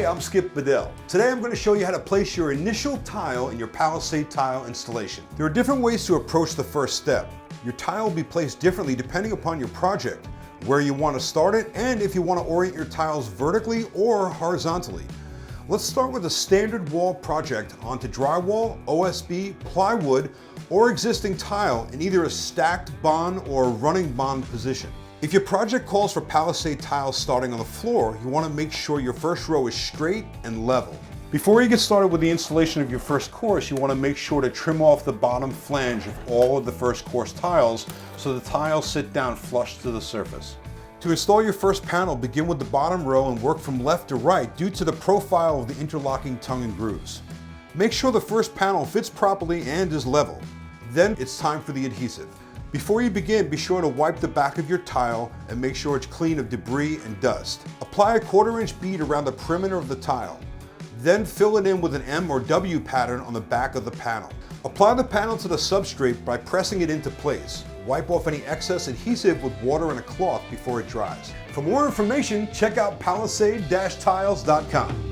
I'm Skip Bedell. Today I'm going to show you how to place your initial tile in your Palisade tile installation. There are different ways to approach the first step. Your tile will be placed differently depending upon your project, where you want to start it, and if you want to orient your tiles vertically or horizontally. Let's start with a standard wall project onto drywall, OSB, plywood, or existing tile in either a stacked bond or running bond position. If your project calls for Palisade tiles starting on the floor, you want to make sure your first row is straight and level. Before you get started with the installation of your first course, you want to make sure to trim off the bottom flange of all of the first course tiles so the tiles sit down flush to the surface. To install your first panel, begin with the bottom row and work from left to right due to the profile of the interlocking tongue and grooves. Make sure the first panel fits properly and is level. Then it's time for the adhesive. Before you begin, be sure to wipe the back of your tile and make sure it's clean of debris and dust. Apply a 1/4 inch bead around the perimeter of the tile. Then fill it in with an M or W pattern on the back of the panel. Apply the panel to the substrate by pressing it into place. Wipe off any excess adhesive with water and a cloth before it dries. For more information, check out palisade-tiles.com.